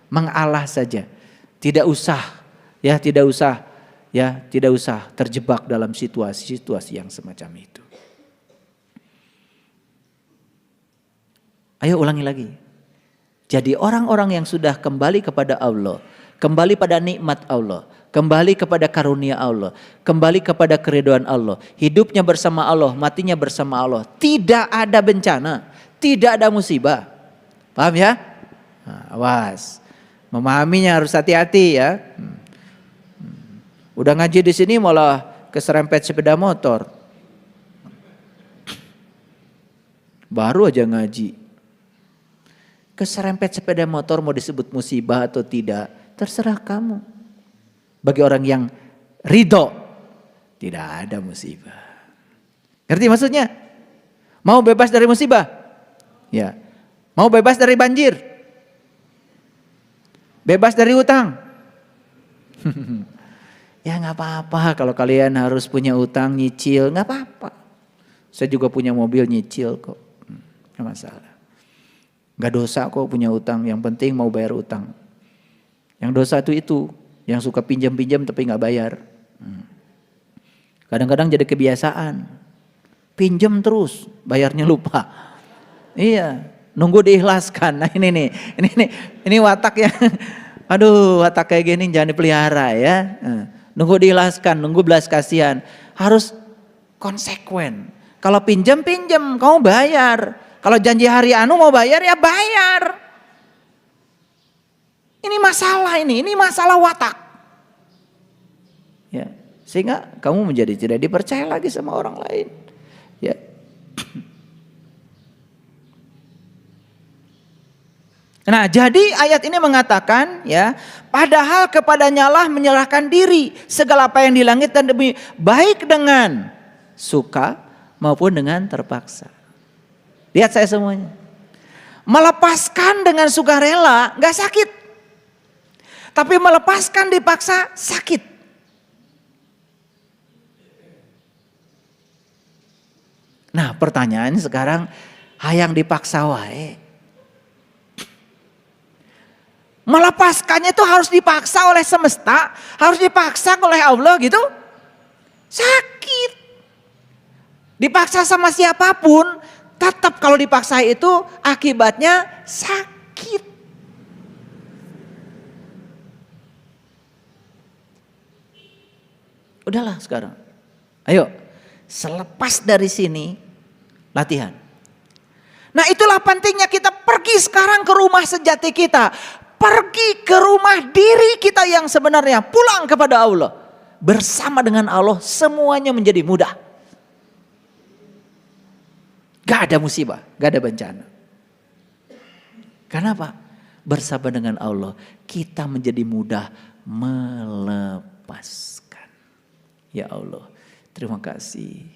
mengalah saja. Tidak usah terjebak dalam situasi-situasi yang semacam itu. Ayo ulangi lagi. Jadi orang-orang yang sudah kembali kepada Allah, kembali pada nikmat Allah, kembali kepada karunia Allah, kembali kepada keridhaan Allah, hidupnya bersama Allah, matinya bersama Allah, tidak ada bencana, tidak ada musibah. Paham ya? Nah, awas. Memahaminya harus hati-hati ya. Udah ngaji di sini malah keserempet sepeda motor. Baru aja ngaji. Keserempet sepeda motor mau disebut musibah atau tidak, terserah kamu. Bagi orang yang ridho, tidak ada musibah. Ngerti maksudnya? Mau bebas dari musibah? Ya. Mau bebas dari banjir? Bebas dari utang? Ya gak apa-apa kalau kalian harus punya utang nyicil, gak apa-apa. Saya juga punya mobil nyicil kok, gak masalah. Gak dosa kok punya utang, yang penting mau bayar utang. Yang dosa itu yang suka pinjam-pinjam tapi gak bayar. Kadang-kadang jadi kebiasaan, pinjam terus, bayarnya lupa. Iya, nunggu diikhlaskan. Nah ini watak yang, aduh watak kayak gini jangan dipelihara ya. Nunggu diikhlaskan, nunggu belas kasihan, harus konsekuen. Kalau pinjam, kamu bayar. Kalau janji hari anu mau bayar ya bayar. Ini masalah watak. Ya, sehingga kamu menjadi tidak dipercaya lagi sama orang lain. Ya. Nah, jadi ayat ini mengatakan ya, padahal kepadanya lah menyerahkan diri segala apa yang di langit dan bumi, baik dengan suka maupun dengan terpaksa. Lihat saya semuanya. Melepaskan dengan sukarela gak sakit. Tapi melepaskan dipaksa sakit. Nah pertanyaannya sekarang, hayang dipaksa wae. Melepaskannya itu harus dipaksa oleh semesta, harus dipaksa oleh Allah gitu. Sakit. Dipaksa sama siapapun, tetap kalau dipaksa itu akibatnya sakit. Udahlah sekarang. Ayo, selepas dari sini latihan. Nah itulah pentingnya kita pergi sekarang ke rumah sejati kita. Pergi ke rumah diri kita yang sebenarnya. Pulang kepada Allah. Bersama dengan Allah semuanya menjadi mudah. Gak ada musibah, gak ada bencana. Kenapa? Bersama dengan Allah kita menjadi mudah melepaskan. Ya Allah, terima kasih.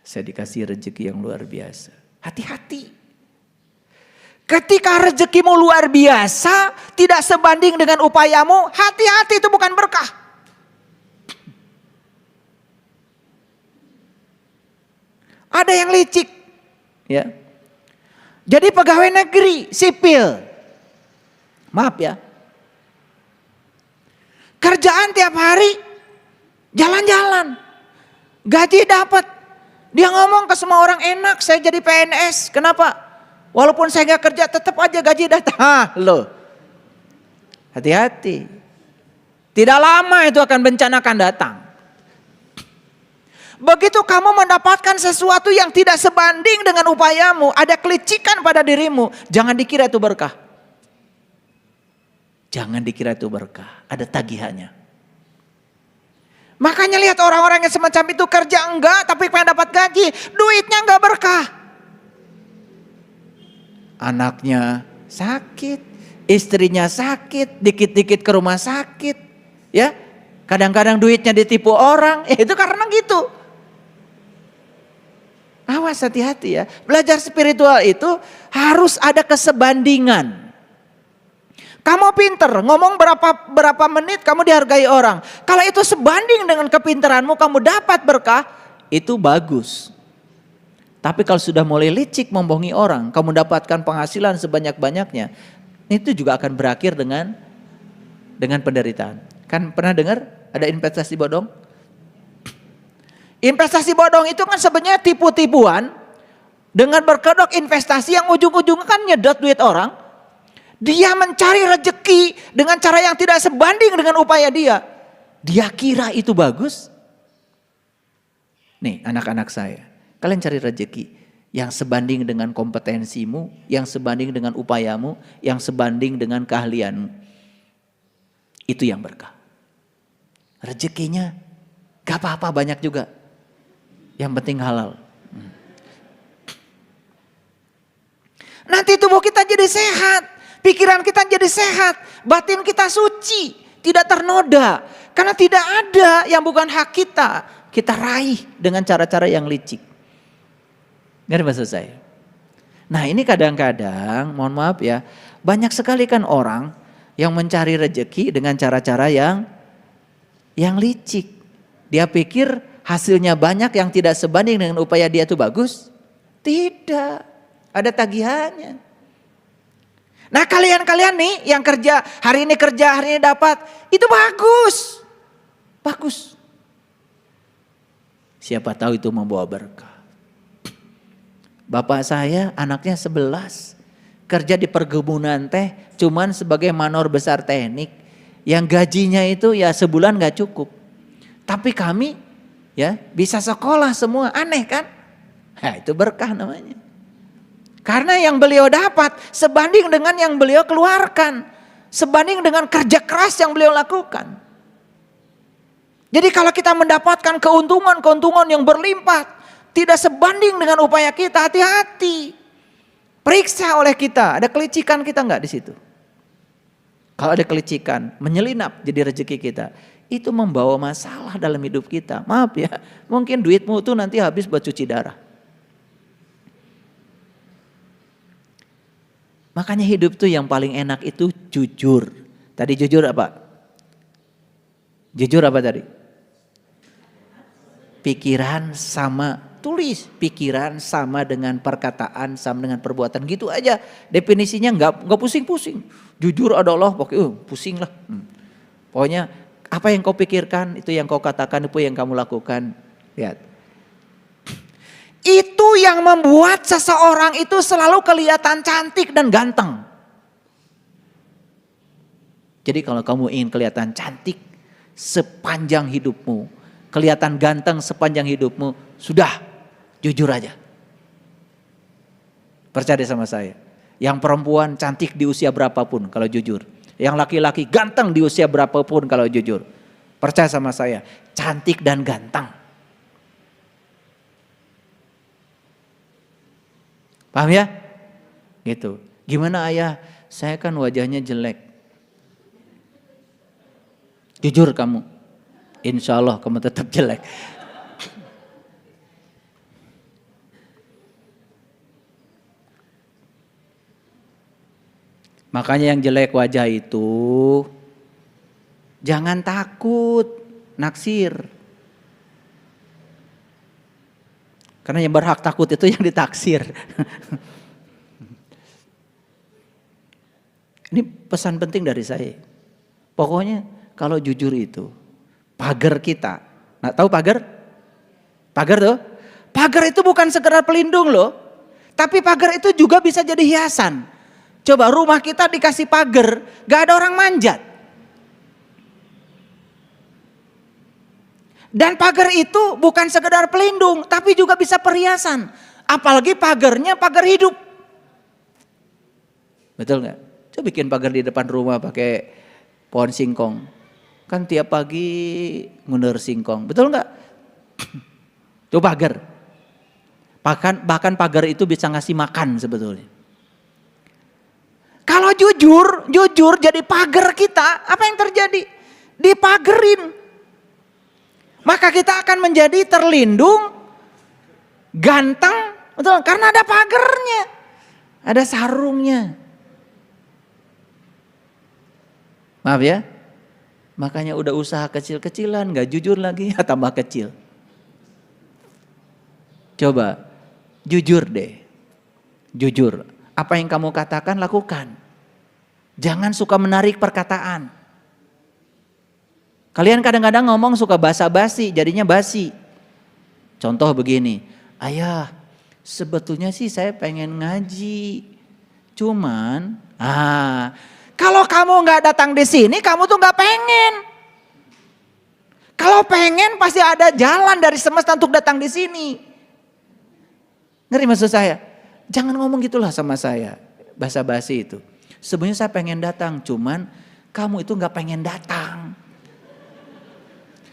Saya dikasih rezeki yang luar biasa. Hati-hati. Ketika rezekimu luar biasa, tidak sebanding dengan upayamu, hati-hati, itu bukan berkah. Ada yang licik, ya. Jadi pegawai negeri sipil, maaf ya, kerjaan tiap hari jalan-jalan, gaji dapat. Dia ngomong ke semua orang, enak saya jadi PNS. Kenapa? Walaupun saya nggak kerja tetap aja gaji datang. Loh, hati-hati. Tidak lama itu akan bencana akan datang. Begitu kamu mendapatkan sesuatu yang tidak sebanding dengan upayamu, ada kelicikan pada dirimu, jangan dikira itu berkah. Jangan dikira itu berkah, ada tagihannya. Makanya lihat orang-orang yang semacam itu kerja enggak tapi pengen dapat gaji, duitnya enggak berkah. Anaknya sakit, istrinya sakit, dikit-dikit ke rumah sakit, ya. Kadang-kadang duitnya ditipu orang, itu karena gitu. Awas, hati-hati ya. Belajar spiritual itu harus ada kesebandingan. Kamu pinter, ngomong berapa menit kamu dihargai orang. Kalau itu sebanding dengan kepintaranmu kamu dapat berkah, itu bagus. Tapi kalau sudah mulai licik membohongi orang, kamu dapatkan penghasilan sebanyak-banyaknya, Itu juga akan berakhir dengan penderitaan. Kan pernah dengar ada investasi bodong? Investasi bodong itu kan sebenarnya tipu-tipuan dengan berkedok investasi yang ujung-ujungnya kan nyedot duit orang. Dia mencari rezeki dengan cara yang tidak sebanding dengan upaya dia. Dia kira itu bagus. Nih anak-anak saya, kalian cari rezeki yang sebanding dengan kompetensimu, yang sebanding dengan upayamu, yang sebanding dengan keahlianmu. Itu yang berkah. Rezekinya gak apa-apa banyak juga. Yang penting halal. Nanti tubuh kita jadi sehat, pikiran kita jadi sehat, batin kita suci, tidak ternoda. Karena tidak ada yang bukan hak kita raih dengan cara-cara yang licik. Ngerti maksud saya? Nah ini kadang-kadang, mohon maaf ya, banyak sekali kan orang yang mencari rezeki dengan cara-cara yang licik. Dia pikir hasilnya banyak yang tidak sebanding dengan upaya dia itu bagus. Tidak, ada tagihannya. Nah kalian-kalian nih yang kerja, hari ini dapat, itu bagus. Bagus. Siapa tahu itu membawa berkah. Bapak saya anaknya 11. Kerja di perkebunan teh cuman sebagai manor besar teknik. Yang gajinya itu ya sebulan gak cukup. Tapi kami ya bisa sekolah semua, aneh kan? Nah, itu berkah namanya. Karena yang beliau dapat sebanding dengan yang beliau keluarkan. Sebanding dengan kerja keras yang beliau lakukan. Jadi kalau kita mendapatkan keuntungan yang berlimpah, tidak sebanding dengan upaya kita, hati-hati. Periksa oleh kita, ada kelicikan kita enggak di situ? Kalau ada kelicikan, menyelinap jadi rezeki kita, itu membawa masalah dalam hidup kita. Maaf ya, mungkin duitmu tuh nanti habis buat cuci darah. Makanya hidup tuh yang paling enak itu jujur. Tadi jujur apa? Jujur apa tadi? Pikiran sama, tulis pikiran sama dengan perkataan, sama dengan perbuatan, gitu aja. Definisinya nggak pusing-pusing. Jujur adalah pokoknya pusing lah. Pokoknya apa yang kau pikirkan, itu yang kau katakan, itu yang kamu lakukan. Lihat. Itu yang membuat seseorang itu selalu kelihatan cantik dan ganteng. Jadi kalau kamu ingin kelihatan cantik sepanjang hidupmu, kelihatan ganteng sepanjang hidupmu, sudah jujur aja. Percaya sama saya. Yang perempuan cantik di usia berapapun kalau jujur. Yang laki-laki ganteng di usia berapapun kalau jujur. Percaya sama saya, cantik dan ganteng. Paham ya? Gitu. Gimana ayah? Saya kan wajahnya jelek. Jujur kamu. Insya Allah kamu tetap jelek. Makanya yang jelek wajah itu jangan takut naksir. Karena yang berhak takut itu yang ditaksir. Ini pesan penting dari saya. Pokoknya kalau jujur itu pagar kita. Nah, tahu pagar? Pagar tuh? Pagar itu bukan sekedar pelindung loh. Tapi pagar itu juga bisa jadi hiasan. Coba rumah kita dikasih pagar, gak ada orang manjat. Dan pagar itu bukan sekedar pelindung, tapi juga bisa perhiasan. Apalagi pagarnya pagar hidup. Betul gak? Coba bikin pagar di depan rumah pakai pohon singkong. Kan tiap pagi ngundur singkong, betul gak? Itu pagar. Bahkan pagar itu bisa ngasih makan sebetulnya. Kalau jujur jadi pagar kita, apa yang terjadi? Dipagerin. Maka kita akan menjadi terlindung, ganteng, betul? Karena ada pagarnya, ada sarungnya. Maaf ya, makanya udah usaha kecil-kecilan, gak jujur lagi, ya tambah kecil. Coba, jujur deh, jujur. Apa yang kamu katakan lakukan. Jangan suka menarik perkataan. Kalian kadang-kadang ngomong suka basa-basi, jadinya basi. Contoh begini, ayah sebetulnya sih saya pengen ngaji. Cuman, kalau kamu nggak datang di sini, kamu tuh nggak pengen. Kalau pengen pasti ada jalan dari semesta untuk datang di sini. Ngerti maksud saya? Jangan ngomong gitulah sama saya, basa-basi itu. Sebenarnya saya pengen datang, cuman kamu itu nggak pengen datang.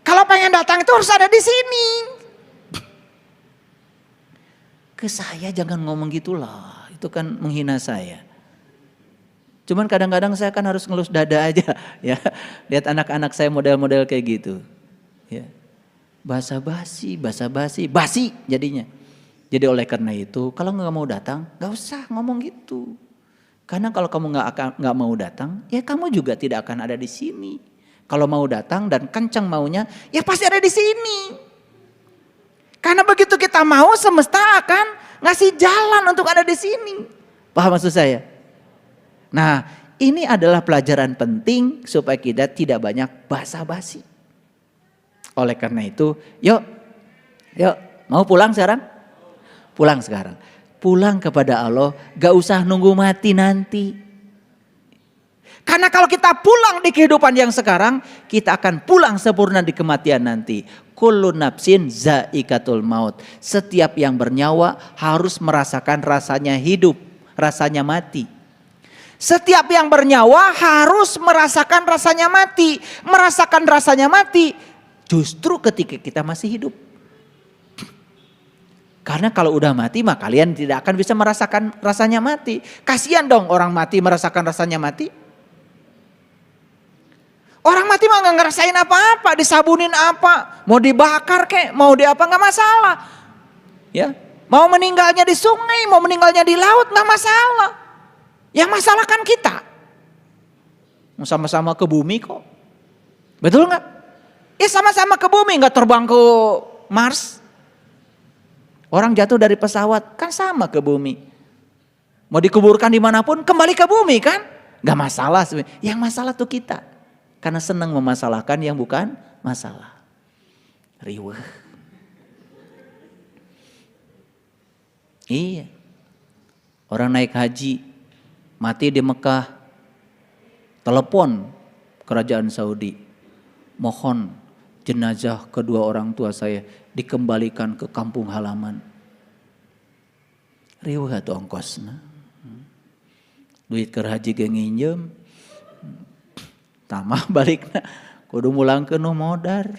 Kalau pengen datang itu harus ada di sini. Ke saya jangan ngomong gitulah, itu kan menghina saya. Cuman kadang-kadang saya kan harus ngelus dada aja, ya. Lihat anak-anak saya model-model kayak gitu, ya. Basa-basi, basi jadinya. Jadi oleh karena itu, kalau nggak mau datang, nggak usah ngomong gitu. Karena kalau kamu nggak mau datang, ya kamu juga tidak akan ada di sini. Kalau mau datang dan kencang maunya, ya pasti ada di sini. Karena begitu kita mau, semesta akan ngasih jalan untuk ada di sini. Paham maksud saya? Nah, ini adalah pelajaran penting supaya kita tidak banyak basa-basi. Oleh karena itu, yuk, mau pulang sekarang? Pulang sekarang. Pulang kepada Allah, gak usah nunggu mati nanti. Karena kalau kita pulang di kehidupan yang sekarang, kita akan pulang sempurna di kematian nanti. Kullu nafsin zaikatul maut. Setiap yang bernyawa harus merasakan rasanya hidup, rasanya mati. Setiap yang bernyawa harus merasakan rasanya mati. Merasakan rasanya mati justru ketika kita masih hidup. Karena kalau udah mati mah kalian tidak akan bisa merasakan rasanya mati. Kasihan dong orang mati merasakan rasanya mati. Orang mati mah gak ngerasain apa-apa, disabunin apa, mau dibakar kek, mau di apa gak masalah. Ya, mau meninggalnya di sungai, mau meninggalnya di laut gak masalah. Yang masalah kan kita. Sama-sama ke bumi kok. Betul gak? Ya sama-sama ke bumi, gak terbang ke Mars. Orang jatuh dari pesawat kan sama ke bumi. Mau dikuburkan dimanapun kembali ke bumi kan? Gak masalah sebenarnya. Yang masalah tuh kita. Karena senang memasalahkan yang bukan masalah. Riweh. Iya. Orang naik haji. Mati di Mekah. Telepon kerajaan Saudi. Mohon jenazah kedua orang tua saya dikembalikan ke kampung halaman. Riweh tuh ongkosna. Duit keur haji ge nginjem. Tamah balikna kudu mulangkeun nu modar.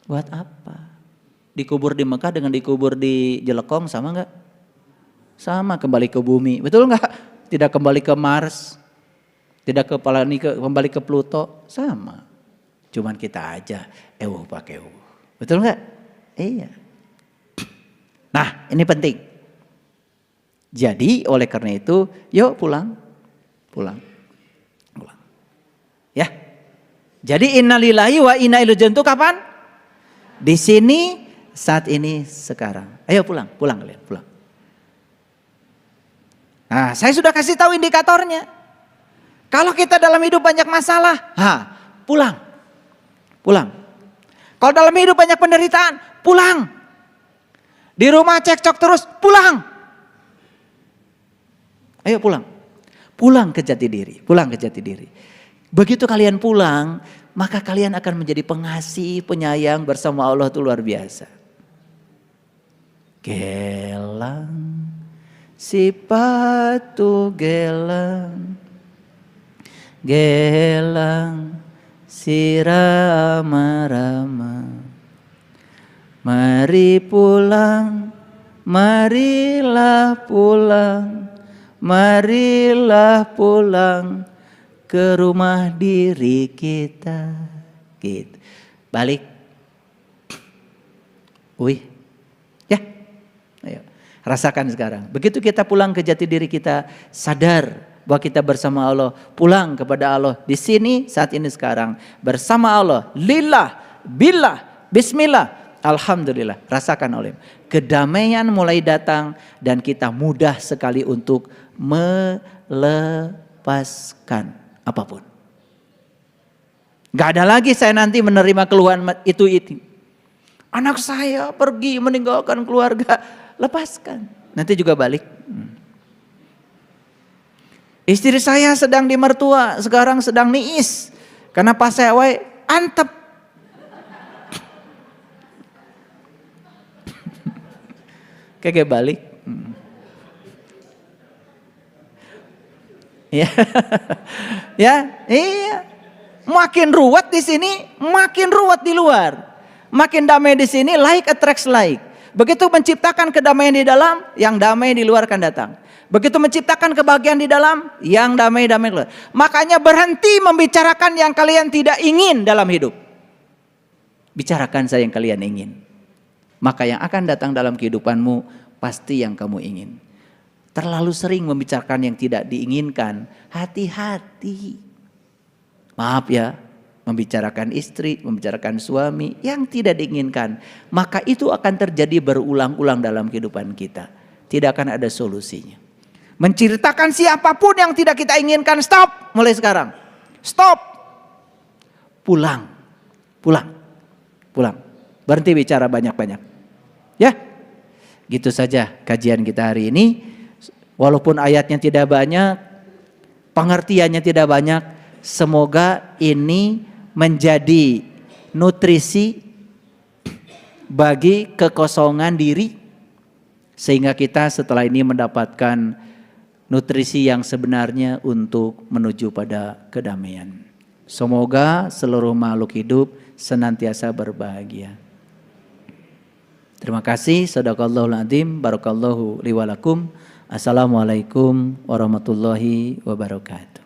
Buat apa? Dikubur di Mekah dengan dikubur di Jelekong sama enggak? Sama, kembali ke bumi. Betul enggak? Tidak kembali ke Mars. Tidak kembali ke Pluto. Sama. Cuman kita aja pakai. Betul enggak? Iya. Nah, ini penting. Jadi oleh karena itu, yuk pulang. Ya. Jadi innalillahi wa inna ilaihi raji'un itu kapan? Di sini, saat ini, sekarang. Ayo pulang kalian, pulang. Nah, saya sudah kasih tahu indikatornya. Kalau kita dalam hidup banyak masalah, pulang. Kalau dalam hidup banyak penderitaan, pulang. Di rumah cekcok terus, pulang. Ayo pulang. Pulang ke jati diri. Begitu kalian pulang, maka kalian akan menjadi pengasih, penyayang bersama Allah itu luar biasa. Gelang, sipatu gelang, sirama-rama. Mari pulang, marilah pulang. Marilah pulang ke rumah diri kita. Gitu. Balik. Ya. Ayo. Rasakan sekarang. Begitu kita pulang ke jati diri kita, sadar bahwa kita bersama Allah. Pulang kepada Allah di sini, saat ini, sekarang. Bersama Allah. Lillah, billah, bismillah. Alhamdulillah, rasakan oleh. Kedamaian mulai datang dan kita mudah sekali untuk melepaskan apapun. Gak ada lagi saya nanti menerima keluhan itu. Anak saya pergi meninggalkan keluarga, lepaskan. Nanti juga balik. Istri saya sedang di mertua, sekarang sedang niis. Karena pas saya antep. Kayak balik. Ya. Ya, iya. Makin ruwet di sini, makin ruwet di luar. Makin damai di sini, like attracts like. Begitu menciptakan kedamaian di dalam, yang damai di luar akan datang. Begitu menciptakan kebahagiaan di dalam, yang damai-damai keluar. Makanya berhenti membicarakan yang kalian tidak ingin dalam hidup. Bicarakan saja yang kalian ingin. Maka yang akan datang dalam kehidupanmu pasti yang kamu ingin. Terlalu sering membicarakan yang tidak diinginkan, hati-hati. Maaf ya, membicarakan istri, membicarakan suami yang tidak diinginkan. Maka itu akan terjadi berulang-ulang dalam kehidupan kita. Tidak akan ada solusinya. Menceritakan siapapun yang tidak kita inginkan, stop mulai sekarang. Stop. Pulang. Berhenti bicara banyak-banyak. Ya, gitu saja kajian kita hari ini. Walaupun ayatnya tidak banyak, pengertiannya tidak banyak, semoga ini menjadi nutrisi bagi kekosongan diri. Sehingga kita setelah ini mendapatkan nutrisi yang sebenarnya untuk menuju pada kedamaian. Semoga seluruh makhluk hidup senantiasa berbahagia. Terima kasih. Shadaqallahul adzim. Barakallahu li wa lakum. Assalamualaikum warahmatullahi wabarakatuh.